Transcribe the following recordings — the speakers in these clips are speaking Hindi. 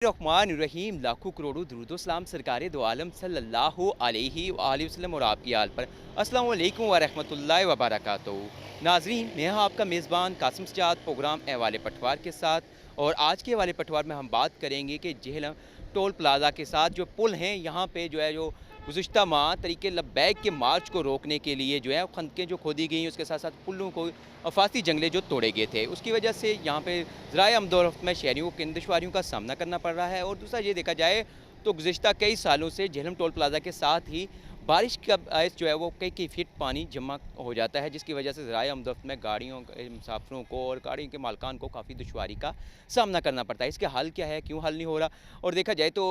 रहीम लाखों करोड़ों दुरूद सलाम सरकार दो आलम सल्लल्लाहु अलैहि वसल्लम और आपकी आल पर अस्सलाम वालेकुम व रहमतुल्लाहि व बरकातहू। नाजरीन, मैं हूं आपका मेज़बान कासिम सजाद प्रोग्राम एवाले पटवार के साथ। और आज के एवाले पटवार में हम बात करेंगे कि जेहलम टोल प्लाज़ा के साथ जो पुल हैं यहाँ पे जो है जो गुज़िश्ता माह तरीके लब्बैक के मार्च को रोकने के लिए जो है खंदकें जो खोदी गई हैं, उसके साथ साथ पुलों को अफाती जंगले जो तोड़े गए थे, उसकी वजह से यहाँ पे ज़राए आमदोरफ़्त में शहरियों को किन दुश्वारियों का सामना करना पड़ रहा है। और दूसरा ये देखा जाए तो गुज़िश्ता कई सालों से झेलम टोल प्लाज़ा के साथ ही बारिश का बायस जो है वो कई फीट पानी जमा हो जाता है, जिसकी वजह से ज़राए आमदोरफ़्त में गाड़ियों मुसाफिरों को और गाड़ी के मालकान को काफ़ी दुश्वारी का सामना करना पड़ता है। इसके हल क्या है, क्यों हल नहीं हो रहा? और देखा जाए तो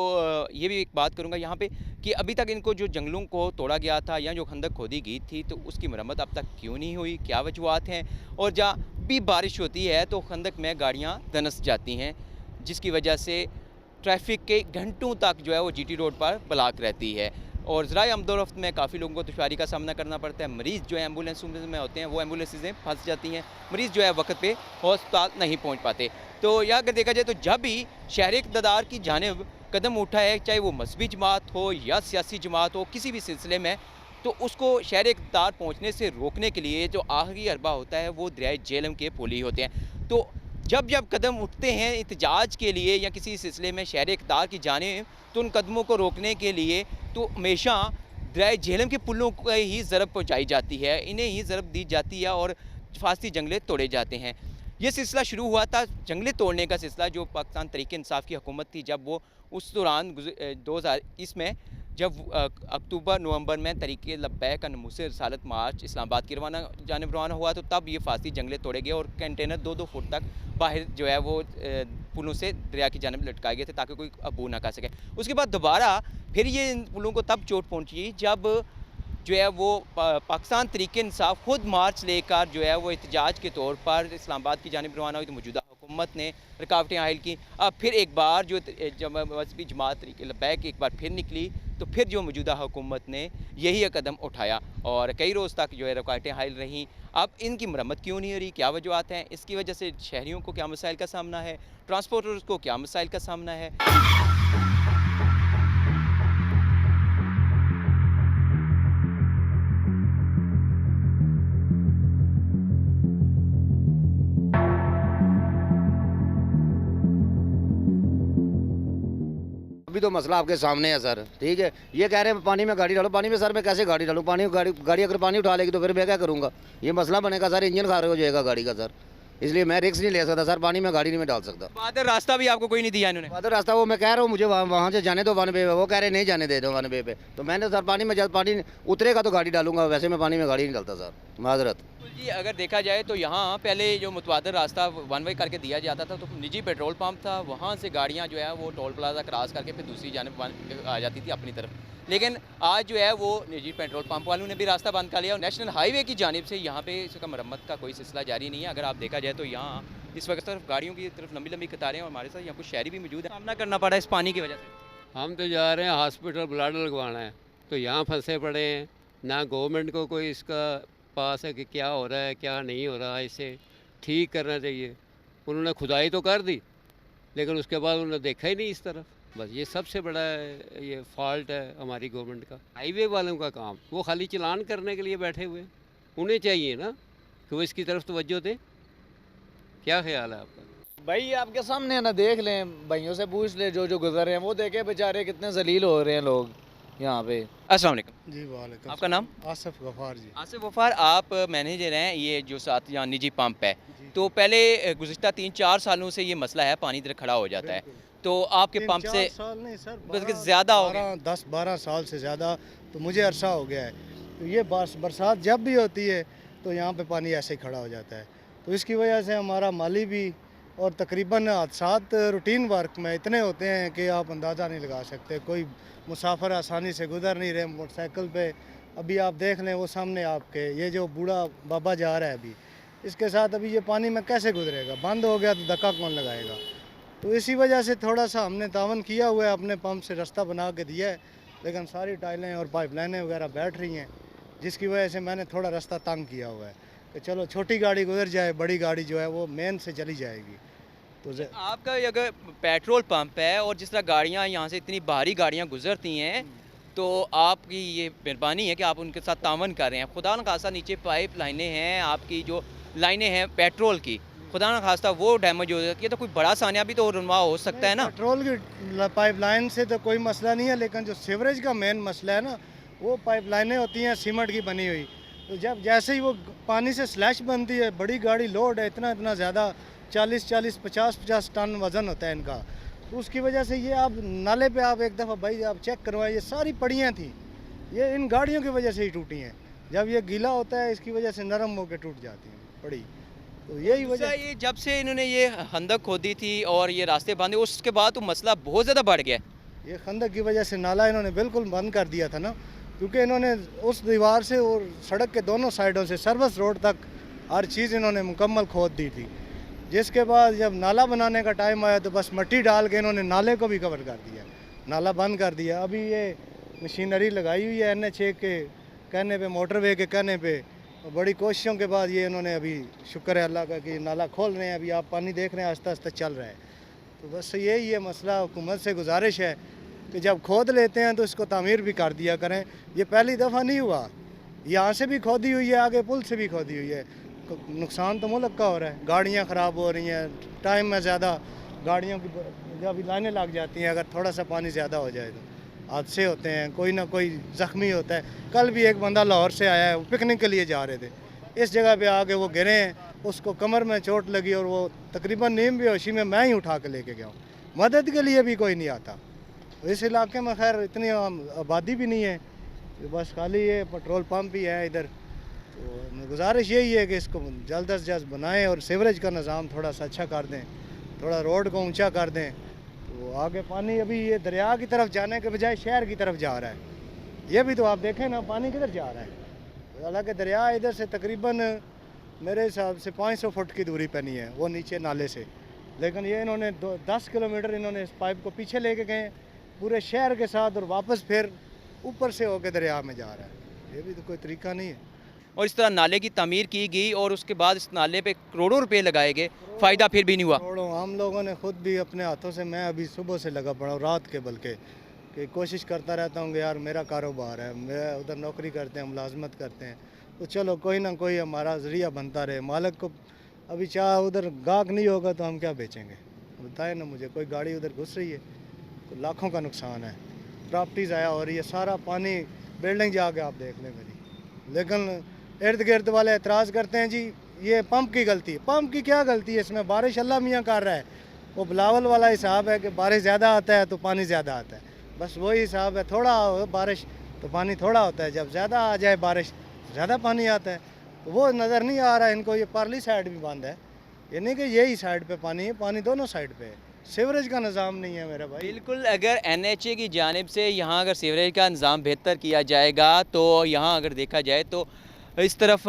ये भी एक बात करूँगा यहाँ पे कि अभी तक इनको जो जंगलों को तोड़ा गया था या जो खंदक खोदी गई थी, तो उसकी मरम्मत अब तक क्यों नहीं हुई? क्या वजूहात हैं? और जहाँ भी बारिश होती है तो खंदक में गाड़ियाँ दनस जाती हैं, जिसकी वजह से ट्रैफिक के घंटों तक जो है वो जीटी रोड पर ब्लॉक रहती है। और ज़राए आमदोरफ़्त में काफ़ी लोगों को दुश्वारी का सामना करना पड़ता है। मरीज़ जो है एम्बुलेंसों में होते हैं, वो एम्बुलेंसें फंस जाती हैं, मरीज़ जो है वक्त पे अस्पताल नहीं पहुंच पाते। तो यह अगर देखा जाए तो जब भी शहरी इक़्तिदार की जानिब कदम उठा है, चाहे वो मजहबी जमात हो या सियासी जमात हो, किसी भी सिलसिले में, तो उसको शहरी इक़्तिदार पहुँचने से रोकने के लिए जो आखिरी अरबा होता है वो दरियाए झेलम के पुल ही होते हैं। तो जब जब कदम उठते हैं एहतजाज के लिए या किसी सिलसिले में शहरी इक़्तिदार की जानिब, तो उन कदमों को रोकने के लिए तो हमेशा दरियाए झेलम के पुलों को ही ज़रब पहुँचाई जाती है, इन्हें ही ज़रब दी जाती है और फांसी जंगले तोड़े जाते हैं। ये सिलसिला शुरू हुआ था जंगले तोड़ने का सिलसिला, जो पाकिस्तान तहरीक इंसाफ की हुकूमत थी, जब वो उस दौरान 2021 में जब अक्टूबर नवंबर में तहरीक लब्बैक का नमूसे रसालत मार्च इस्लामाबाद की जानिब रवाना हुआ, तो तब ये फांसी जंगले तोड़े गए और कंटेनर 2-2 फुट तक बाहर जो है वो पुलों से दरिया की जानिब लटकाए गए थे ताकि कोई अबूर ना कर सके। उसके बाद दोबारा फिर ये इन पुलों को तब चोट पहुंची जब जो है वो पाकिस्तान तहरीक इंसाफ खुद मार्च लेकर जो है वो एहतजाज के तौर पर इस्लामाबाद की जानिब रवाना हुई, तो मौजूदा हुकूमत ने रुकावटें आयल की। अब फिर एक बार जो जब मजहबी जमात तहरीक लब्बैक एक बार फिर निकली, तो फिर जो मौजूदा हुकूमत ने यही कदम उठाया और कई रोज़ तक जो है रुकावटें हायल रहीं। अब इनकी मरम्मत क्यों नहीं हो रही, क्या वजूहत हैं? इसकी वजह से शहरियों को क्या मसाइल का सामना है, ट्रांसपोर्टर्स को क्या मसाइल का सामना है? अभी तो मसला आपके सामने है सर, ठीक है। ये कह रहे हैं पानी में गाड़ी डालो, पानी में सर मैं कैसे गाड़ी डालूँ? पानी गाड़ी अगर पानी उठा लेगी तो फिर मैं क्या करूँगा? ये मसला बनेगा सर, इंजन खराब हो जाएगा गाड़ी का सर। इसलिए मैं रिस्क नहीं ले सकता सर, पानी में गाड़ी नहीं मैं डाल सकता। बादर रास्ता भी आपको कोई नहीं दिया इन्होंने? अदर रास्ता वो मैं कह रहा हूँ मुझे वहाँ से जाने दो वन वे पे, वो कह रहे नहीं जाने दे दो वन वे पे। तो मैंने सर पानी में जब पानी उतरेगा तो गाड़ी डालूंगा, वैसे मैं पानी में गाड़ी नहीं डालता सर, माजरत। बिल्कुल जी, अगर देखा जाए तो यहाँ पहले जो मुतबादल रास्ता वन वे करके दिया जाता था, तो निजी पेट्रोल पंप था, वहाँ से गाड़ियाँ जो है वो टोल प्लाजा क्रॉस करके फिर दूसरी जानिब आ जाती थी अपनी तरफ। लेकिन आज जो है वो निजी पेट्रोल पंप वालों ने भी रास्ता बंद कर लिया और नेशनल हाईवे की जानिब से यहाँ पे इसका मरम्मत का कोई सिलसिला जारी नहीं है। अगर आप देखा जाए तो यहाँ इस वक्त सिर्फ गाड़ियों की तरफ लंबी लंबी कतारें, और हमारे साथ यहाँ कुछ शहरी भी मौजूद है, सामना करना पड़ा है इस पानी की वजह से। हम तो जा रहे हैं हॉस्पिटल ब्लड लगवाना है, तो यहाँ फंसे पड़े हैं। ना गवर्नमेंट को कोई इसका पास है कि क्या हो रहा है क्या नहीं हो रहा है, इसे ठीक करना चाहिए। उन्होंने खुदाई तो कर दी, लेकिन उसके बाद उन्होंने देखा ही नहीं इस तरफ। बस ये सबसे बड़ा ये फॉल्ट है हमारी गवर्नमेंट का। हाईवे वालों का काम, वो खाली चलान करने के लिए बैठे हुए हैं। उन्हें चाहिए ना कि वो इसकी तरफ तवज्जो दें। क्या ख्याल है आपका? भाई आपके सामने है ना, देख लें, भाइयों से पूछ ले जो जो गुजर रहे हैं, वो देखे बेचारे कितने जलील हो रहे हैं लोग यहाँ पे। अस्सलाम वालेकुम। जी वालेकुम। आपका नाम? आसिफ गफ़ार जी। आसिफ वफ़ार, आप मैनेजर हैं ये जो साथ यहाँ निजी पंप है। जी। तो पहले गुज़िश्ता 3-4 सालों से ये मसला है, पानी इधर खड़ा हो जाता है, बिल्कुल। तो आपके पंप 3-4 से साल नहीं सर, बल्कि ज़्यादा हो गया। 10-12 साल से ज़्यादा तो मुझे अरसा हो गया है। तो ये बरसात जब भी होती है तो यहाँ पे पानी ऐसे ही खड़ा हो जाता है। तो इसकी वजह से हमारा माली भी और तकरीबन हादसात रूटीन वर्क में इतने होते हैं कि आप अंदाज़ा नहीं लगा सकते। कोई मुसाफिर आसानी से गुजर नहीं रहे मोटरसाइकिल पे। अभी आप देख लें वो सामने आपके ये जो बूढ़ा बाबा जा रहा है अभी, इसके साथ अभी ये पानी में कैसे गुजरेगा? बंद हो गया तो धक्का कौन लगाएगा? तो इसी वजह से थोड़ा सा हमने तावन किया हुआ है, अपने पंप से रास्ता बना के दिया है, लेकिन सारी टाइलें और पाइपलाइनें वगैरह बैठ रही हैं, जिसकी वजह से मैंने थोड़ा रास्ता तंग किया हुआ है कि चलो छोटी गाड़ी गुजर जाए, बड़ी गाड़ी जो है वो मेन से चली जाएगी। तो आपका ये अगर पेट्रोल पंप है और जिस तरह गाड़ियाँ यहाँ से इतनी भारी गाड़ियाँ गुजरती हैं, तो आपकी ये मेहरबानी है कि आप उनके साथ तावन कर रहे हैं। खुदा न खास्ता नीचे पाइप लाइनें हैं, आपकी जो लाइनें हैं पेट्रोल की, खुदा न खास्ता वो डैमेज हो जाती है, तो कोई बड़ा सानिया भी तो रुनवा हो सकता है ना। पेट्रोल की पाइपलाइन से तो कोई मसला नहीं है, लेकिन जो सीवरेज का मेन मसला है ना, वो पाइपलाइनें होती हैं सीमेंट की बनी हुई। तो जब जैसे ही वो पानी से स्लैश बनती है, बड़ी गाड़ी लोड है, इतना इतना ज़्यादा 40-40, 50-50 टन वज़न होता है इनका, तो उसकी वजह से ये आप नाले पे आप एक दफ़ा भाई आप चेक करवाएं, ये सारी पड़ियाँ थी, ये इन गाड़ियों की वजह से ही टूटी हैं। जब ये गीला होता है इसकी वजह से नरम होकर टूट जाती हैं पड़ी, तो यही दूसरा वजह। ये जब से इन्होंने ये खंदक खोदी थी और ये रास्ते बांधे, उसके बाद तो मसला बहुत ज़्यादा बढ़ गया है। ये खंदक की वजह से नाला इन्होंने बिल्कुल बंद कर दिया था ना, क्योंकि इन्होंने उस दीवार से और सड़क के दोनों साइडों से सर्विस रोड तक हर चीज़ इन्होंने मुकम्मल खोद दी थी। जिसके बाद जब नाला बनाने का टाइम आया तो बस मिट्टी डाल के इन्होंने नाले को भी कवर कर दिया, नाला बंद कर दिया। अभी ये मशीनरी लगाई हुई है NH1 के कहने पे, मोटरवे के कहने पे, और बड़ी कोशिशों के बाद ये इन्होंने अभी, शुक्र है अल्लाह का कि नाला खोल रहे हैं। अभी आप पानी देख रहे हैं आस्ते आस्ते चल रहा है। तो बस यही है मसला। हुकूमत से गुजारिश है कि जब खोद लेते हैं तो इसको तामीर भी कर दिया करें। ये पहली दफ़ा नहीं हुआ, यहाँ से भी खोदी हुई है, आगे पुल से भी खोदी हुई है। नुकसान तो मुल्क का हो रहा है, गाड़ियाँ ख़राब हो रही हैं, टाइम में ज़्यादा गाड़ियों की जब लाइनें लग जाती हैं, अगर थोड़ा सा पानी ज़्यादा हो जाए तो हादसे होते हैं, कोई ना कोई ज़ख्मी होता है। कल भी एक बंदा लाहौर से आया है, वो पिकनिक के लिए जा रहे थे, इस जगह पे आके वो गिरे हैं, उसको कमर में चोट लगी और वो तकरीबन नीम बेहोशी में मैं ही उठा के लेके गया हूँ। मदद के लिए भी कोई नहीं आता। इस इलाके में खैर इतनी आबादी भी नहीं है, बस खाली ये पेट्रोल पंप ही है इधर। तो गुजारिश यही है कि इसको जल्द अज जल्द बनाएं और सीवरेज का निज़ाम थोड़ा सा अच्छा कर दें, थोड़ा रोड को ऊंचा कर दें, तो आगे पानी अभी ये दरिया की तरफ जाने के बजाय शहर की तरफ जा रहा है। ये भी तो आप देखें ना, पानी किधर जा रहा है। हालांकि दरिया इधर से तकरीबन मेरे हिसाब से 500 फुट की दूरी पर नहीं है, वो नीचे नाले से, लेकिन ये इन्होंने 10 किलोमीटर इन्होंने इस पाइप को पीछे लेके गए पूरे शहर के साथ, और वापस फिर ऊपर से होकर दरिया में जा रहा है। ये भी तो कोई तरीका नहीं है। और इस तरह नाले की तामीर की गई और उसके बाद इस नाले पे करोड़ों रुपए लगाए गए, फ़ायदा फिर भी नहीं हुआ। करोड़ों हम लोगों ने खुद भी अपने हाथों से, मैं अभी सुबह से लगा पड़ा हूँ, रात के बल्कि, कि कोशिश करता रहता हूँ कि यार मेरा कारोबार है, मैं उधर नौकरी करते हैं, मुलाजमत करते हैं, तो चलो कोई ना कोई हमारा ज़रिया बनता रहे। मालिक को अभी चाह उधर गाहक नहीं होगा तो हम क्या बेचेंगे, बताए ना मुझे। कोई गाड़ी उधर घुस रही है तो लाखों का नुकसान है, प्रॉपर्टी ज़ाया हो रही है, सारा पानी बिल्डिंग जाके आप देख लें मेरी। लेकिन इर्द गिर्द वाले एतराज़ करते हैं जी ये पंप की गलती है। पंप की क्या गलती है इसमें, बारिश अल्लाह मियाँ कर रहा है। वो बिलावल वाला हिसाब है कि बारिश ज़्यादा आता है तो पानी ज़्यादा आता है, बस वही हिसाब है। थोड़ा हो बारिश तो पानी थोड़ा होता है, जब ज़्यादा आ जाए बारिश ज़्यादा पानी आता है। तो वो नज़र नहीं आ रहा है इनको। ये पारली साइड भी बंद है, ये नहीं कि यही साइड पे पानी है, पानी दोनों साइड पे है। सीवरेज का निज़ाम नहीं है मेरा भाई। बिल्कुल, अगर NHA की जानिब से यहाँ अगर सीवरेज का निज़ाम बेहतर किया जाएगा तो यहाँ अगर देखा जाए तो इस तरफ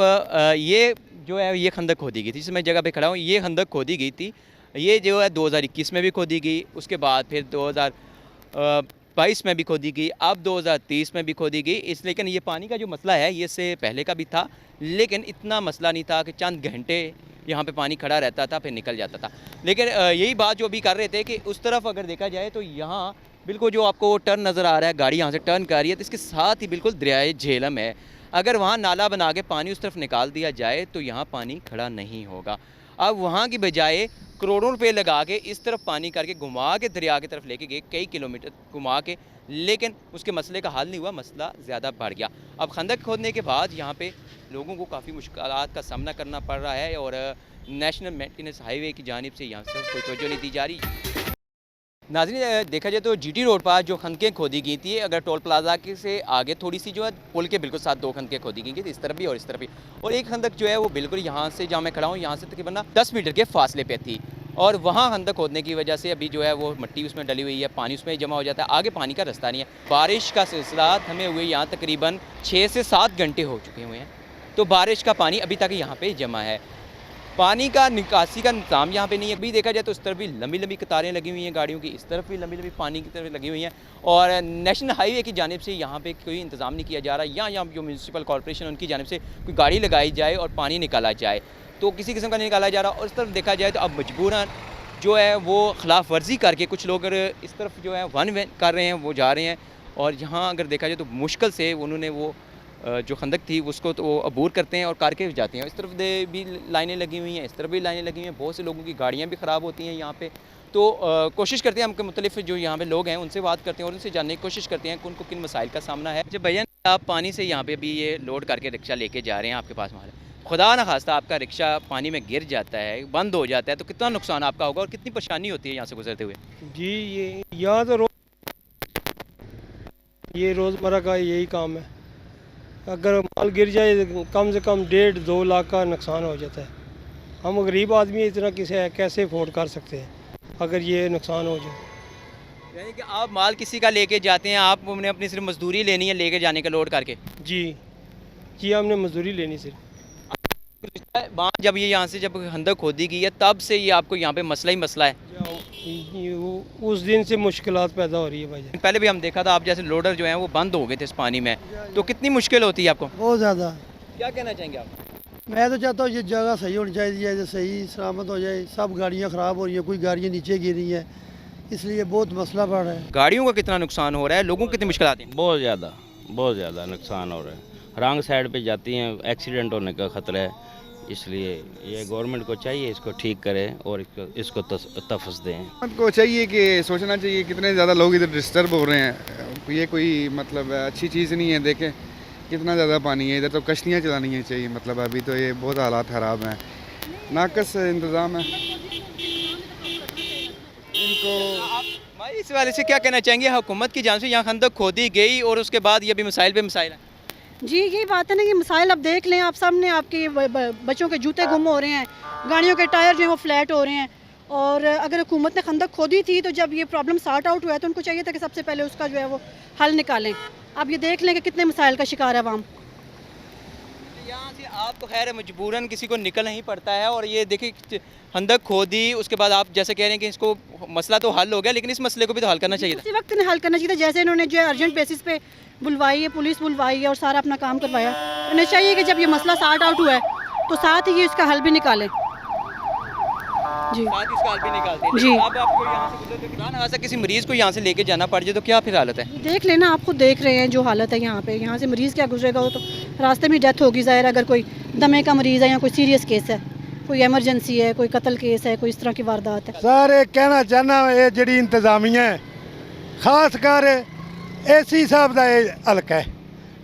ये जो है ये खंदक खोदी गई थी, जिस मैं जगह पे खड़ा हूँ, ये खंदक खोदी गई थी। ये जो है 2021 में भी खोदी गई, उसके बाद फिर 2022 में भी खोदी गई, अब 2030 में भी खोदी गई। लेकिन ये पानी का जो मसला है ये से पहले का भी था, लेकिन इतना मसला नहीं था कि चंद घंटे यहाँ पे पानी खड़ा रहता था फिर निकल जाता था। लेकिन यही बात जो अभी कर रहे थे कि उस तरफ अगर देखा जाए तो यहाँ बिल्कुल जो आपको टर्न नज़र आ रहा है, गाड़ी यहाँ से टर्न कर रही है, तो इसके साथ ही बिल्कुल दरियाए झेलम है। अगर वहाँ नाला बना के पानी उस तरफ निकाल दिया जाए तो यहाँ पानी खड़ा नहीं होगा। अब वहाँ की बजाय करोड़ों रुपए लगा के इस तरफ पानी करके घुमा के दरिया की तरफ लेके गए, कई किलोमीटर घुमा के, लेकिन उसके मसले का हल नहीं हुआ, मसला ज़्यादा बढ़ गया। अब खंदक खोदने के बाद यहाँ पे लोगों को काफ़ी मुश्किलात का सामना करना पड़ रहा है और नेशनल मेंटेनेंस हाईवे की जानिब से यहाँ से कोई तवज्जो नहीं दी जा रही। नाज़रीन, देखा जाए तो GT रोड पर जो खंदकें खोदी गई थी, अगर टोल प्लाजा के से आगे थोड़ी सी जो है पुल के बिल्कुल साथ 2 खंदकें खोदी गई थी, इस तरफ भी और इस तरफ भी, और एक खंदक जो है वो बिल्कुल यहाँ से जहाँ मैं खड़ा हूँ यहाँ से तकरीबन 10 मीटर के फासले पे थी, और वहाँ खंदक खोदने की वजह से अभी जो है वो मिट्टी उसमें डली हुई है, पानी उसमें जमा हो जाता है, आगे पानी का रास्ता नहीं है। बारिश का सिलसिला थमे हुए यहाँ तकरीबन 6 से 7 घंटे हो चुके हुए हैं, तो बारिश का पानी अभी तक यहाँ पे जमा है। पानी का निकासी का इंतजाम यहाँ पे नहीं है। अभी देखा जाए तो इस तरफ भी लंबी लंबी कतारें लगी हुई हैं गाड़ियों की, इस तरफ भी लंबी लंबी पानी की तरफ लगी हुई हैं, और नेशनल हाईवे की जानिब से यहाँ पे कोई इंतजाम नहीं किया जा रहा। यहाँ जो म्यूनसिपल कॉर्पोरेशन उनकी जानिब से कोई गाड़ी लगाई जाए और पानी निकाला जाए, तो किसी किस्म का नहीं निकाला जा रहा। और इस तरफ देखा जाए तो अब मजबूरन जो है वो खिलाफ वर्जी करके कुछ लोग अगर इस तरफ जो है वन वे कर रहे हैं, वो जा रहे हैं। और यहाँ अगर देखा जाए तो मुश्किल से उन्होंने वो जो खंदक थी उसको तो वो अबूर करते हैं और करके जाते हैं। इस तरफ भी लाइनें लगी हुई हैं, इस तरफ भी लाइनें लगी हुई हैं, बहुत से लोगों की गाड़ियाँ भी ख़राब होती हैं यहाँ पे। तो कोशिश करते हैं हम मुख्तलिफ जो यहाँ पे लोग हैं उनसे बात करते हैं और उनसे जानने की कोशिश करते हैं कि उनको किन मसाइल का सामना है। जब भैया आप पानी से यहाँ पे अभी ये लोड करके रिक्शा लेके जा रहे हैं, आपके पास माल है, खुदा न खास्ता आपका रिक्शा पानी में गिर जाता है, बंद हो जाता है, तो कितना नुकसान आपका होगा और कितनी परेशानी होती है यहाँ से गुजरते हुए? जी ये यहाँ तो ये रोज़मर्रा का यही काम है। अगर माल गिर जाए तो कम से कम 1.5-2 लाख का नुकसान हो जाता है। हम गरीब आदमी इतना कैसे अफोर्ड कर सकते हैं अगर ये नुकसान हो जाए। यानी कि आप माल किसी का लेके जाते हैं, आपने अपनी सिर्फ मजदूरी लेनी है लेके जाने का लोड करके? जी जी हमने मजदूरी लेनी सिर्फ। बाँध जब ये यहाँ से जब खंदक खोदी गई है तब से ये आपको यहाँ पे मसला ही मसला है? उस दिन से मुश्किलात पैदा हो रही है भाई। पहले भी हम देखा था आप जैसे लोडर जो हैं वो बंद हो गए थे इस पानी में, तो कितनी मुश्किल होती है आपको? बहुत ज़्यादा। क्या कहना चाहेंगे आप? मैं तो चाहता हूँ ये जगह सही होनी चाहिए, जो सही सलामत हो जाए। सब गाड़ियाँ ख़राब हो रही हैं, कोई गाड़ियाँ नीचे गिर रही हैं, इसलिए बहुत मसला बढ़ रहा है। गाड़ियों का कितना नुकसान हो रहा है, लोगों को कितनी मुश्किल आती है? बहुत ज़्यादा नुकसान हो रहा है। रॉन्ग साइड पे जाती हैं, एक्सीडेंट होने का ख़तरा है। इसलिए ये गवर्नमेंट को चाहिए इसको ठीक करे और इसको तफस दें। गवर्नमेंट को चाहिए कि सोचना चाहिए कितने ज़्यादा लोग इधर डिस्टर्ब हो रहे हैं। ये कोई मतलब अच्छी चीज़ नहीं है। देखें कितना ज़्यादा पानी है इधर, तो कश्तियाँ चलानी चाहिए। मतलब अभी तो ये बहुत हालात ख़राब हैं, नाकस इंतज़ाम है इनको। भाई इस वाले से क्या कहना चाहेंगे, हुकूमत की जान से यहाँ खंदक खोदी गई और उसके बाद ये भी मसाइल पे मसाइल है? जी यही बात है ना कि मसाइल अब देख लें आप सामने, आपके बच्चों के जूते गुम हो रहे हैं, गाड़ियों के टायर जो हैं वो फ्लैट हो रहे हैं। और अगर हुकूमत ने खंदक खोदी थी तो जब ये प्रॉब्लम सॉर्ट आउट हुआ है तो उनको चाहिए था कि सबसे पहले उसका जो है वो हल निकालें। अब ये देख लें कि कितने मसाइल का शिकार है आवाम। यहाँ से आपको खैर मजबूरन किसी को निकलना ही पड़ता है। और ये देखिए खंदक खोदी, उसके बाद आप जैसे कह रहे हैं कि इसको मसला तो हल हो गया, लेकिन इस मसले को भी तो हल करना चाहिए था। उसी वक्त हल करना चाहिए था, जैसे इन्होंने जो है अर्जेंट बेसिस पे बुलवाई है, पुलिस बुलवाई है और सारा अपना काम करवाया। उन्हें चाहिए कि जब ये मसला सॉर्ट आउट हुआ है तो साथ ही ये इसका हल भी निकालें। जी साथ ही इसका हल भी निकालते हैं। जी। अब आपको यहाँ से गुजरते किसी मरीज़ को यहाँ से लेके जाना पड़ जाए तो क्या फिर हालत है? देख लेना, आप खुद देख रहे हैं जो हालत है यहाँ पे। यहाँ से मरीज़ क्या गुजरेगा, वो तो रास्ते में डेथ होगी ज़ाहिर। अगर कोई दमे का मरीज़ है या कोई सीरियस केस है, कोई एमरजेंसी है, कोई कत्ल केस है, कोई इस तरह की वारदात है। सर कहना चाहना ये जी इंतजामिया है, खास कर एसी साहब का ये हल्का है,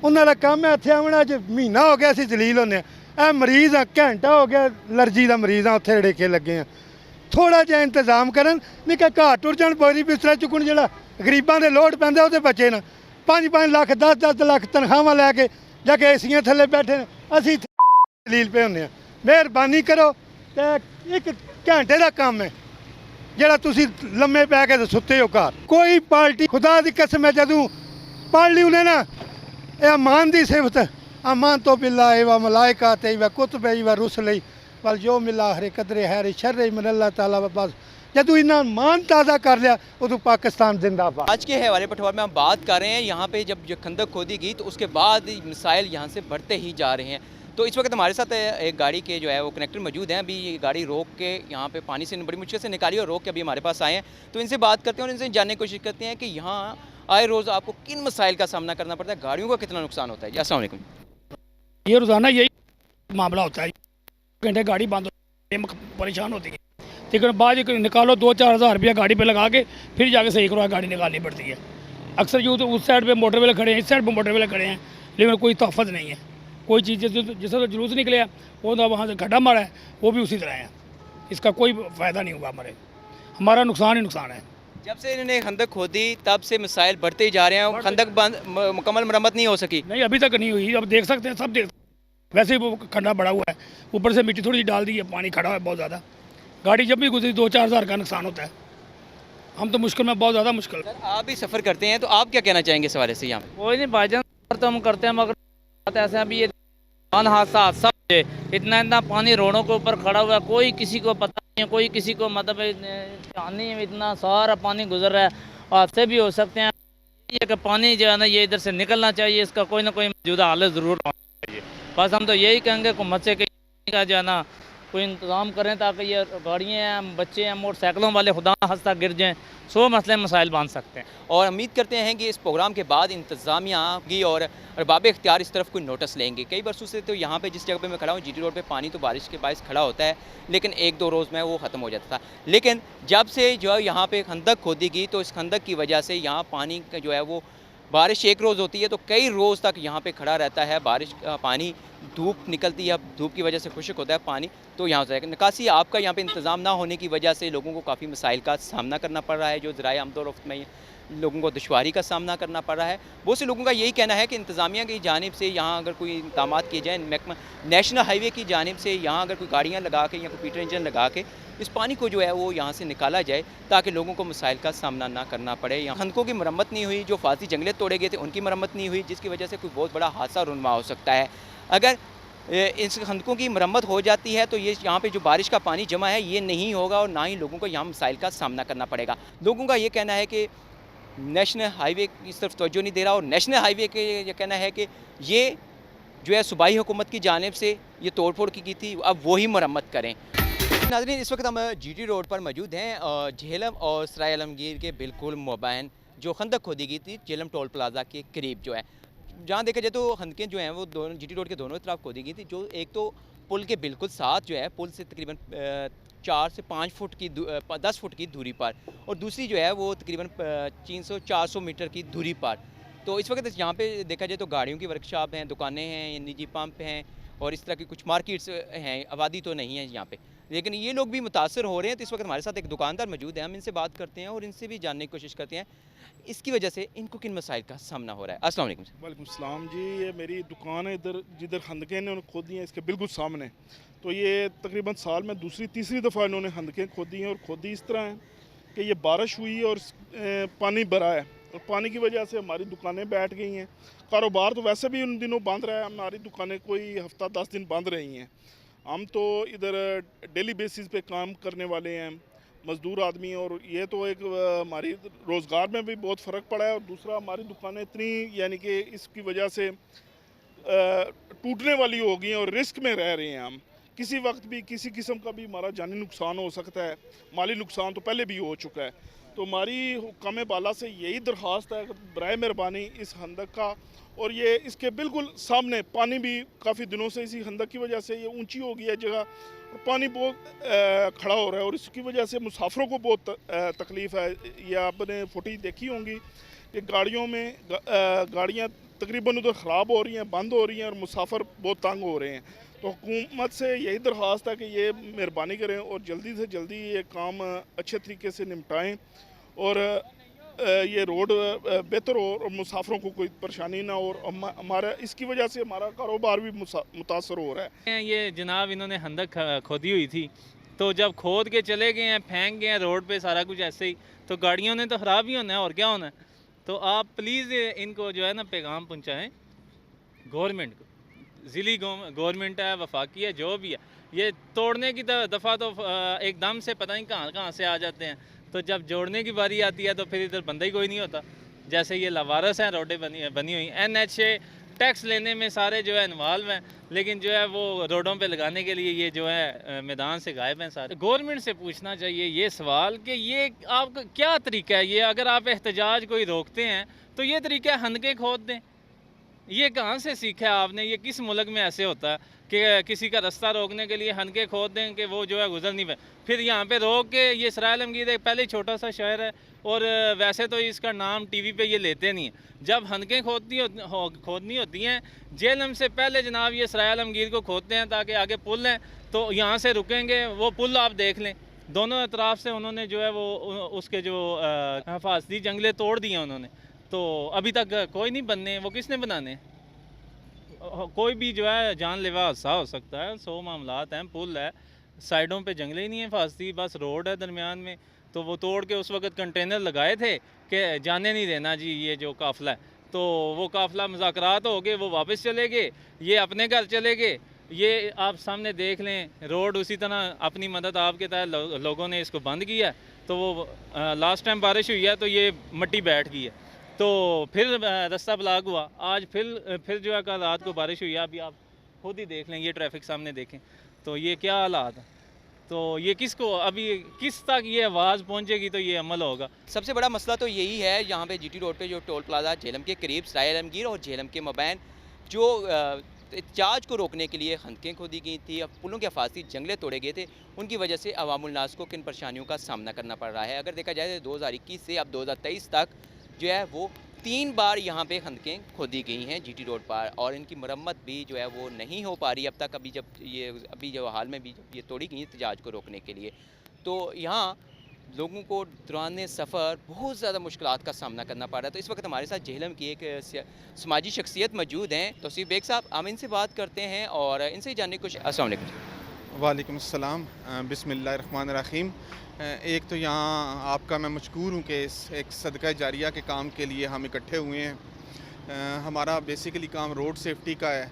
उन्होंने काम है। इतने आना महीना हो गया असी जलील होने, मरीज़ हाँ घंटा हो गया एलर्जी का मरीज़ हाँ उत्थे रड़ेके लगे हैं। थोड़ा जिहा इंतजाम करन, नहीं कि घर टुर जान बोरी बिस्तरा चुकन, जो गरीबों के लोड पैंदा वो बचे न 5-5 लाख 10-10 लाख तनख्वाहां लैके जाके एसियां थले बैठे ने, असी जलील पे होंगे। मेहरबानी करो, एक घंटे का काम है ਜਿਹੜਾ ਤੁਸੀਂ लम्मे पै के सुते हो घर। कोई पार्टी खुदा की कसम है जदों पढ़ ली उन्हें ना ये अमान की सिफत, अमान तो बिल्ला व मलाइका ते व कुतुब व रुसली वल जो मिला हरे कदरे है शर मन अल्लाह ताला बस। जदों इन्हें मान ताज़ा कर लिया उदों पाकिस्तान जिंदाबाद। आज के हवाले पटवार में हम बात कर रहे हैं, यहाँ पे जब ये खंदक खोदी गई तो उसके बाद मिसाइल यहाँ से बढ़ते ही जा रहे हैं। तो इस वक्त हमारे साथ एक गाड़ी के जो है वो कनेक्टर मौजूद हैं। अभी ये गाड़ी रोक के यहाँ पे पानी से बड़ी मुश्किल से निकाली और रोक के अभी हमारे पास आए हैं, तो इनसे बात करते हैं और इनसे जानने की कोशिश करते हैं कि यहाँ आए रोज़ आपको किन मसाइल का सामना करना पड़ता है, गाड़ियों का कितना नुकसान होता है। जी अस्सलाम वालेकुम। ये रोज़ाना यही मामला होता है, घंटे गाड़ी बंद परेशान होती है, लेकिन बाद निकालो 2-4 हज़ार रुपया गाड़ी पे लगा के फिर जाके सही करवा गाड़ी निकालनी पड़ती है। अक्सर यूँ तो उस साइड पे मोटर वाले खड़े हैं, इस साइड पे मोटर वाले खड़े हैं, लेकिन कोई तहफ़्फ़ुज़ नहीं है। कोई चीज़ जिससे तो जुलूस निकले वो तो वहाँ से खड्डा मारा है, वो भी उसी तरह है। इसका कोई फ़ायदा नहीं हुआ, हमारा नुकसान ही नुकसान है। जब से इन्होंने खंदक खोदी तब से मिसाइल बढ़ते ही जा रहे हैं और खंदक बंद मुकम्मल मरम्मत नहीं हो सकी। नहीं अभी तक नहीं हुई, अब देख सकते हैं, सब देख। वैसे ही वो खड्डा बड़ा हुआ है, ऊपर से मिट्टी थोड़ी सी डाल दी है, पानी खड़ा है बहुत ज़्यादा। गाड़ी जब भी गुजरी 2-4 हज़ार का नुकसान होता है। हम तो मुश्किल में, बहुत ज़्यादा मुश्किल। आप भी सफ़र करते हैं तो आप क्या कहना चाहेंगे इस हवाले से? यहाँ कोई नहीं भाईजान, तो हम करते हैं, मगर ऐसा अभी ये हादसा इतना पानी रोडों के ऊपर खड़ा हुआ है, कोई किसी को पता नहीं है, कोई किसी को मतलब ध्यान नहीं है। इतना सारा पानी गुजर रहा है, हादसे भी हो सकते हैं। ये कि पानी जो है ना ये इधर से निकलना चाहिए, इसका कोई ना कोई मौजूदा हालत ज़रूर होना चाहिए। बस हम तो यही कहेंगे हुकूमत से कि जो है ना कोई इंतज़ाम करें ताकि ये गाड़ियाँ हैं, बच्चे हैं, मोटरसाइकिलों वाले खुदा हंसता गिर जाएँ, सो मसले मसाइल बांध सकते हैं। और उम्मीद करते हैं कि इस प्रोग्राम के बाद इंतज़ामिया की और अरबाब इख्तियार इस तरफ कोई नोटिस लेंगे। कई बरसों से तो यहाँ पे जिस जगह पे मैं खड़ा हूँ जीटी रोड पे पानी तो बारिश के बायस खड़ा होता है, लेकिन 1-2 रोज़ में वो ख़त्म हो जाता था। लेकिन जब से जो है यहाँ पे खंदक खोदी गई तो इस खंदक की वजह से यहाँ पानी का जो है वो बारिश एक रोज़ होती है तो कई रोज़ तक यहाँ पे खड़ा रहता है बारिश का पानी। धूप निकलती है, धूप की वजह से खुश्क होता है पानी, तो यहाँ से निकासी आपका यहाँ पे इंतज़ाम ना होने की वजह से लोगों को काफ़ी मसाइल का सामना करना पड़ रहा है, जो ज़राए आमदोरफ्त में लोगों को दुश्वारी का सामना करना पड़ रहा है। बहुत से लोगों का यही कहना है कि इंतज़ामिया की जानिब से यहाँ अगर कोई इक़दाम किए जाएँ, महकमा नेशनल हाईवे की जानिब से यहाँ अगर कोई गाड़ियाँ लगा के या कंप्यूटर इंजन लगा के इस पानी को जो है वो यहाँ से निकाला जाए ताकि लोगों को मसाइल का सामना ना करना पड़े। यहाँ खंदकों की मरम्मत नहीं हुई, जो फालतू जंगले तोड़े गए थे उनकी मरम्मत नहीं हुई, जिसकी वजह से कोई बहुत बड़ा हादसा रुनमा हो सकता है। अगर इस खंदकों की मरम्मत हो जाती है तो ये यहाँ पे जो बारिश का पानी जमा है ये नहीं होगा और ना ही लोगों को यहाँ मसाइल का सामना करना पड़ेगा। लोगों का ये कहना है कि नेशनल हाईवे की तरफ तवज्जो नहीं दे रहा और नेशनल हाईवे के ये कहना है कि ये जो है सूबाई हुकूमत की जानिब से ये तोड़ फोड़ की थी, अब वही मरम्मत करें। नाज़रीन, इस वक्त हम जीटी रोड पर मौजूद हैं झेलम और सराय आलमगीर के बिल्कुल मोबाइन जो खंदक खोदी गई थी झेलम टोल प्लाजा के करीब जो है, जहाँ देखा जाए तो खंदकें जो हैं वो दोनों जीटी रोड के दोनों तरफ खोदी गई थी। जो एक तो पुल के बिल्कुल साथ जो है, पुल से तकरीबन 4 से 5 फुट की 10 फुट की दूरी पर, और दूसरी जो है वो तकरीबन 300-400 मीटर की दूरी पर। तो इस वक्त यहाँ पे देखा जाए तो गाड़ियों की वर्कशॉप हैं, दुकानें हैं, निजी पंप हैं और इस तरह की कुछ मार्केट्स हैं, आबादी तो नहीं है यहाँ पे, लेकिन ये लोग भी मुतासर हो रहे हैं। तो इस वक्त हमारे साथ एक दुकानदार मौजूद है, हम इनसे बात करते हैं और इनसे भी जानने की कोशिश करते हैं इसकी वजह से इनको किन मसाइल का सामना हो रहा है। अस्सलाम वालेकुम। वालेकुम सलाम जी, ये मेरी दुकान है इधर जिधर खंदकें ने खोदी हैं इसके बिल्कुल सामने। तो ये तकरीबन साल में दूसरी तीसरी दफ़ा इन्होंने खंदकें खोदी हैं और खोदी इस तरह हैं कि ये बारिश हुई और पानी भरा है और पानी की वजह से हमारी दुकानें बैठ गई हैं। कारोबार तो वैसे भी उन दिनों बंद रहा है, हमारी दुकानें कोई हफ्ता 10 दिन बंद रही हैं। हम तो इधर डेली बेसिस पे काम करने वाले हैं, मज़दूर आदमी, और ये तो एक हमारी रोज़गार में भी बहुत फ़र्क पड़ा है और दूसरा हमारी दुकानें इतनी यानी कि इसकी वजह से टूटने वाली हो गई हैं और रिस्क में रह रहे हैं। हम किसी वक्त भी किसी किस्म का भी हमारा जानी नुकसान हो सकता है, माली नुकसान तो पहले भी हो चुका है। तो हमारी हुक्म बाला से यही दरख्वास्त है कि बराए मेहरबानी इस खंदक का, और ये इसके बिल्कुल सामने पानी भी काफ़ी दिनों से इसी खंदक की वजह से ये ऊंची हो गई है जगह और पानी बहुत खड़ा हो रहा है और इसकी वजह से मुसाफिरों को बहुत तकलीफ़ है। ये आपने फुटेज देखी होंगी कि गाड़ियों में गाड़ियाँ तकरीबन उधर ख़राब हो रही हैं, बंद हो रही हैं और मुसाफिर बहुत तंग हो रहे हैं। तो हुकूमत से यही दरख्वास्त है कि ये मेहरबानी करें और जल्दी से जल्दी ये काम अच्छे तरीके से निपटाएं और ये रोड बेहतर हो और मुसाफिरों को कोई परेशानी ना हो और हमारा इसकी वजह से हमारा कारोबार भी मुतासर हो रहा है। ये जनाब इन्होंने खंदक खोदी हुई थी, तो जब खोद के चले गए हैं, फेंक गए हैं रोड पे सारा कुछ ऐसे ही, तो गाड़ियों ने तो ख़राब ही होना है और क्या होना है। तो आप प्लीज़ इनको जो है ना पैगाम पहुँचाएँ गवर्नमेंट को, ज़िली गवर्नमेंट है, वफाकी है, जो भी है, ये तोड़ने की दफ़ा तो एकदम से पता नहीं कहाँ से आ जाते हैं, तो जब जोड़ने की बारी आती है तो फिर इधर बंदा ही कोई नहीं होता। जैसे ये लावारस हैं, रोडें बनी हुई, NHA टैक्स लेने में सारे जो है इन्वॉल्व हैं, लेकिन जो है वो रोडों पे लगाने के लिए ये जो है मैदान से गायब हैं सारे। गवर्नमेंट से पूछना चाहिए ये सवाल कि ये आपका क्या तरीका है, ये अगर आप एहतजाज कोई रोकते हैं तो ये तरीका है खंदकें खोद दें। ये कहाँ से सीखा है आपने, ये किस मुल्क में ऐसे होता है कि किसी का रास्ता रोकने के लिए खंदकें खोद दें कि वो जो है गुजर नहीं पाए, फिर यहाँ पे रोक के। ये सराय आलमगीर एक पहले छोटा सा शहर है और वैसे तो इसका नाम टीवी पे ये लेते नहीं हैं। जब खंदकें खोदनी होती हैं झेलम से पहले जनाब ये सराय आलमगीर को खोदते हैं ताकि आगे पुल है, तो यहाँ से रुकेंगे, वो पुल आप देख लें दोनों अतराफ से उन्होंने जो है वो उसके जो हिफाजती जंगले तोड़ दिए उन्होंने, तो अभी तक कोई नहीं बनने, वो किसने बनाने। कोई भी जो है जानलेवा हादसा हो सकता है, 100 मामलात हैं, पुल है, साइडों पे जंगले ही नहीं है हिफाजती, बस रोड है दरमियान में। तो वो तोड़ के उस वक्त कंटेनर लगाए थे कि जाने नहीं देना जी ये जो काफ़िला है, तो वो काफ़िला मुज़ाकरात हो गए, वो वापस चले गए, ये अपने घर चले गए। ये आप सामने देख लें रोड उसी तरह अपनी मदद आपके तहत लोगों ने इसको बंद किया। तो वो लास्ट टाइम बारिश हुई है तो ये मिट्टी बैठ गई है, तो फिर रास्ता ब्लॉक हुआ। आज फिर जो है कल रात को बारिश हुई है, अभी आप खुद ही देख लें, ये ट्रैफिक सामने देखें। तो ये क्या हालात, तो ये किसको अभी किस तक ये आवाज़ पहुंचेगी तो ये अमल होगा। सबसे बड़ा मसला तो यही है यहाँ पे जीटी रोड पे जो टोल प्लाजा झेलम के करीब सराय आलमगीर और झेलम के मबैन जो एहतजाज को रोकने के लिए खंदकें खोदी गई थी, अब पुलों के अफासी जंगले तोड़े गए थे, उनकी वजह से अवामुल नास को किन परेशानियों का सामना करना पड़ रहा है। अगर देखा जाए तो 2021 से अब 2023 तक जो है वो 3 बार यहाँ पे खंदकें खोदी गई हैं जीटी रोड पर, और इनकी मरम्मत भी जो है वो नहीं हो पा रही अब तक। अभी जो हाल में भी जब ये तोड़ी गई एहतजाज को रोकने के लिए, तो यहाँ लोगों को दौरान सफ़र बहुत ज़्यादा मुश्किलात का सामना करना पड़ रहा है। तो इस वक्त हमारे साथ झेलम की एक समाजी शख्सियत मौजूद हैं, तौसीफ बेग साहब, हम इनसे बात करते हैं और इनसे जानने कुछ। अस्सलाम वालेकुम। वालेकुम अस्सलाम, बिस्मिल्लाहिर्रहमानिर्रहीम। एक तो यहाँ आपका मैं मशकूर हूँ कि एक सदका जारिया के काम के लिए हम इकट्ठे हुए हैं। हमारा बेसिकली काम रोड सेफ्टी का है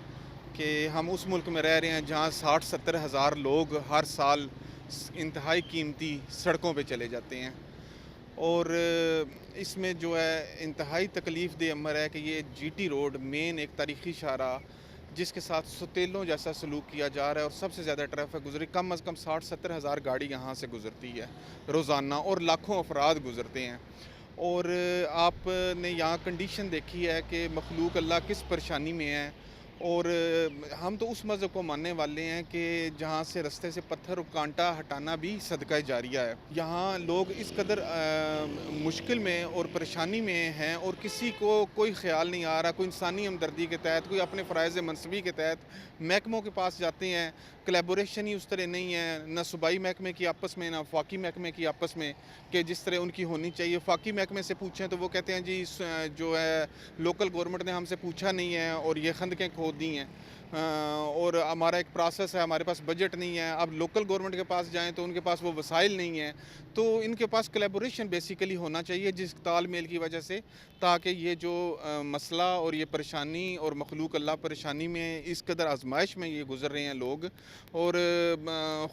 कि हम उस मुल्क में रह रहे हैं जहाँ 60-70 हज़ार लोग हर साल इंतहाई कीमती सड़कों पे चले जाते हैं, और इसमें जो है इंतहाई तकलीफ़ दे अमर है कि ये जीटी रोड मेन एक तारीख़ी शाहरा जिसके साथ सुतेलों जैसा सलूक किया जा रहा है, और सबसे ज़्यादा ट्रैफिक गुजरी, कम अज़ कम 60-70 हज़ार गाड़ी यहाँ से गुज़रती है रोज़ाना, और लाखों अफराद गुज़रते हैं। और आपने यहाँ कंडीशन देखी है कि मखलूक अल्लाह किस परेशानी में है, और हम तो उस मज़हब को मानने वाले हैं कि जहाँ से रास्ते से पत्थर और कांटा हटाना भी सदका जारिया है। यहाँ लोग इस कदर मुश्किल में और परेशानी में हैं, और किसी को कोई ख्याल नहीं आ रहा, कोई इंसानी हमदर्दी के तहत, कोई अपने फ़राइज़ मनसबी के तहत महकमों के पास जाते हैं। कोलैबोरेशन ही उस तरह नहीं है, न सूबाई महकमे की आपस में, न वफाकी महकमे की आपस में, कि जिस तरह उनकी होनी चाहिए। वफाकी महकमे से पूछें तो वो कहते हैं जी जो है लोकल गवर्नमेंट ने हमसे पूछा नहीं है और ये खंदकें खोद दी हैं, और हमारा एक प्रोसेस है, हमारे पास बजट नहीं है। अब लोकल गवर्नमेंट के पास जाएं तो उनके पास वो वसाइल नहीं है, तो इनके पास कोलैबोरेशन बेसिकली होना चाहिए, जिस तालमेल की वजह से, ताकि ये जो मसला और ये परेशानी और मखलूक अल्लाह परेशानी में इस कदर आजमाइश में ये गुज़र रहे हैं लोग, और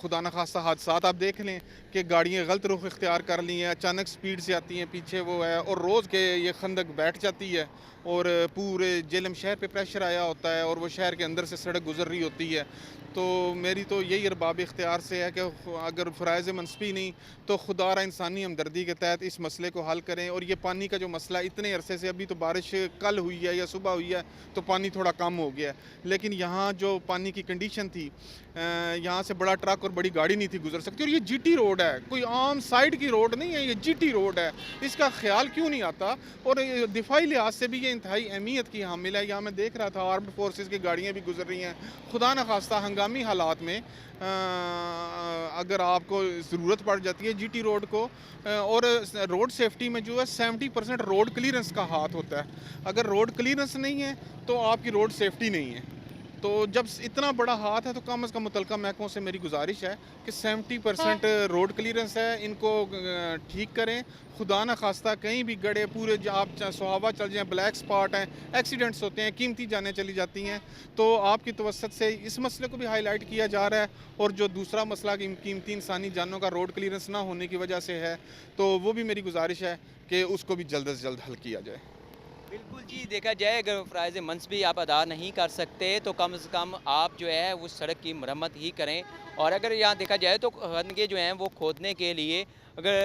खुदा न खास्ता हादसात आप देख लें कि गाड़ियाँ गलत रुख इख्तियार कर ली हैं, अचानक स्पीड से आती हैं, पीछे वो है, और रोज़ के ये खंदक बैठ जाती है, और पूरे झेलम शहर पे प्रेशर आया होता है, और वो शहर के अंदर से सड़क गुजर रही होती है। तो मेरी तो यही अरबाब इख्तियार से है कि अगर फ़राइज़ मनसबी नहीं तो खुदारा इंसानी हमदर्दी के तहत इस मसले को हल करें। और ये पानी का जो मसला इतने अरसे से, अभी तो बारिश कल हुई है या सुबह हुई है तो पानी थोड़ा कम हो गया, लेकिन यहाँ जो पानी की कंडीशन थी, यहाँ से बड़ा ट्रक और बड़ी गाड़ी नहीं थी गुजर सकती। और ये जीटी रोड है, कोई आम साइड की रोड नहीं है, ये जीटी रोड है, इसका ख्याल क्यों नहीं आता। और दिफाई लिहाज से भी ये इंतहाई अहमियत की हामिल है। यहाँ मैं देख रहा था आर्म्ड फोर्सेस की गाड़ियाँ भी गुजर रही हैं। खुदा न खास्ता हंगामी हालात में अगर आपको ज़रूरत पड़ जाती है जीटी रोड को, और रोड सेफ्टी में जो है 70% रोड क्लियरेंस का हाथ होता है। अगर रोड क्लियरेंस नहीं है तो आपकी रोड सेफ्टी नहीं है। तो जब इतना बड़ा हाथ है तो कम अज़ कम मुतलका महकमों से मेरी गुजारिश है कि 70% रोड क्लियरेंस है, इनको ठीक करें। खुदा न खास्ता कहीं भी गड़े पूरे आप सुहावा चल जाएँ, ब्लैक स्पॉट हैं, एक्सीडेंट्स होते हैं, कीमती जानें चली जाती हैं। तो आपकी तवस्सुत से इस मसले को भी हाईलाइट किया जा रहा है। और जो दूसरा मसला कीमती इंसानी जानों का रोड क्लियरेंस ना होने की वजह से है, तो वो भी मेरी गुजारिश है कि उसको भी जल्द से जल्द हल किया जाए। बिल्कुल जी, देखा जाए अगर फ़राइज़ मनसबी आप अदा नहीं कर सकते तो कम से कम आप जो है उस सड़क की मरम्मत ही करें। और अगर यहाँ देखा जाए तो खंदकें जो हैं वो खोदने के लिए अगर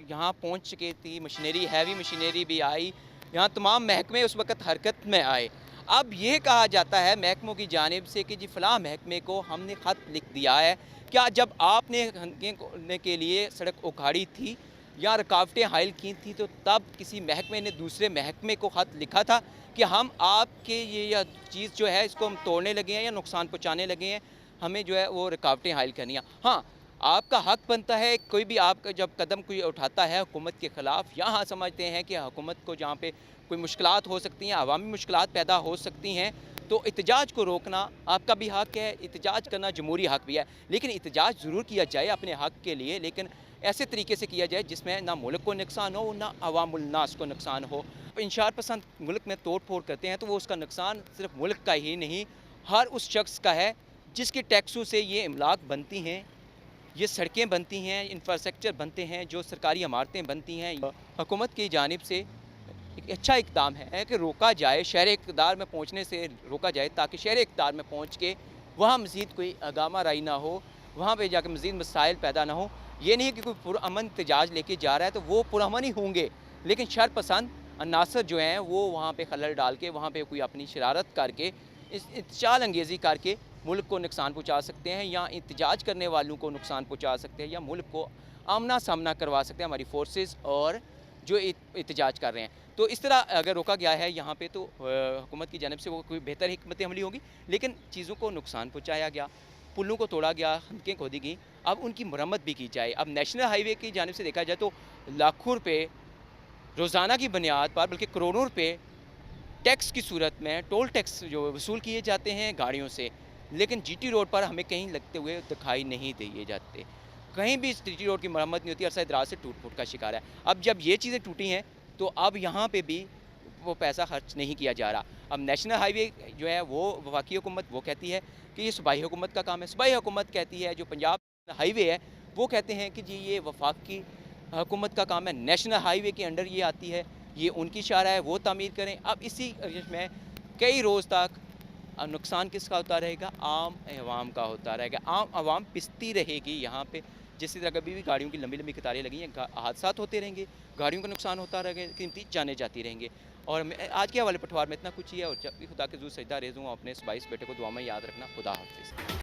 यहाँ पहुँच चुकी थी मशीनरी, हैवी मशीनरी भी आई, यहाँ तमाम महकमे उस वक़्त हरकत में आए। अब ये कहा जाता है महकमों की जानिब से कि जी फ़लाँ महकमे को हमने ख़त लिख दिया है। क्या जब आपने खंदकें खोदने के लिए सड़क उखाड़ी थी या रुकावटें हायल की थी तो तब किसी महकमे ने दूसरे महकमे को ख़त लिखा था कि हम आपके ये चीज़ जो है इसको हम तोड़ने लगे हैं या नुकसान पहुँचाने लगे हैं, हमें जो है वो रुकावटें हायल करनी है। हाँ, आपका हक बनता है, कोई भी आपका जब कदम कोई उठाता है हुकूमत के ख़िलाफ़, यहाँ समझते हैं कि हुकूमत को जहाँ पे कोई मुश्किलात हो सकती हैं, अवामी मुश्किलात पैदा हो सकती हैं, तो एहतजाज को रोकना आपका भी हक है, एहतजाज करना जमहूरी हक भी है। लेकिन एहतजाज ज़रूर किया जाए अपने हक के लिए, लेकिन ऐसे तरीके से किया जाए जिसमें ना मुल्क को नुकसान हो ना अवामुल नास को नुकसान हो। इंशार पसंद मुल्क में तोड़ फोड़ करते हैं तो वो उसका नुकसान सिर्फ मुल्क का ही नहीं, हर उस शख्स का है जिसके टैक्सों से ये इमलाक बनती हैं, ये सड़कें बनती हैं, इंफ्रास्ट्रक्चर बनते हैं, जो सरकारी इमारतें बनती हैं। हुकूमत की जानिब से एक अच्छा इक़दाम है कि रोका जाए, शहर इक़्तिदार में पहुँचने से रोका जाए, ताकि शहर इक़्तिदार में पहुँच के वहाँ मज़ीद कोई गामा राई ना हो, वहाँ पे जाकर मज़ीद मसाइल पैदा ना हो। ये नहीं है कि कोई पुरअमन एहतजाज लेके जा रहा है तो वो पुरअमन ही होंगे, लेकिन शरपसंद अनासर जो हैं वो वहाँ पे खलल डाल के, वहाँ पे कोई अपनी शरारत करके, इस इत्तेजाल अंगेज़ी करके मुल्क को नुकसान पहुँचा सकते हैं, या एहतजाज करने वालों को नुकसान पहुँचा सकते हैं, या मुल्क को आमना सामना करवा सकते हैं हमारी फोर्सेस और जो एहतजाज कर रहे हैं। तो इस तरह अगर रोका गया है यहाँ पे तो हुकूमत की जानिब से वो कोई बेहतर हिकमत अमली होगी, लेकिन चीज़ों को नुकसान पहुँचाया गया, पुलों को तोड़ा गया, खंदकें खोदी गई, अब उनकी मरम्मत भी की जाए। अब नेशनल हाईवे की जानिब से देखा जाए तो लाखों रुपये रोज़ाना की बुनियाद पर, बल्कि करोड़ों रुपये टैक्स की सूरत में, टोल टैक्स जो वसूल किए जाते हैं गाड़ियों से, लेकिन जीटी रोड पर हमें कहीं लगते हुए दिखाई नहीं दिए जाते। कहीं भी इस जीटी रोड की मरम्मत नहीं होती, अरसा दराज से टूट फूट का शिकार है। अब जब ये चीज़ें टूटी हैं तो अब यहाँ पे भी वो पैसा खर्च नहीं किया जा रहा। अब नेशनल हाईवे जो है वो वफाकी हुकूमत वो कहती है कि ये सूबाई हुकूमत का काम है, सूबाई हुकूमत कहती है, जो पंजाब हाईवे है वो कहते हैं कि जी ये वफाकी हुकूमत का काम है, नेशनल हाईवे के अंडर ये आती है, ये उनकी शारा है, वो तामीर करें। अब इसी में कई रोज़ तक नुकसान किसका होता रहेगा? आम अवाम का होता रहेगा। आम आवाम पिसती रहेगी यहाँ पे। जिस तरह कभी भी गाड़ियों की लंबी लंबी कतारें लगी हैं, हादसा होते रहेंगे, गाड़ियों का नुकसान होता रहेगा, कीमती जाने जाती रहेंगे। और आज के हवाले पठवार में इतना कुछ ही है, और जब भी खुदा के ज़ू सजदा रेज़ हूँ, अपने इस 22 बेटे को दुआ में याद रखना। खुदा हाफिज़।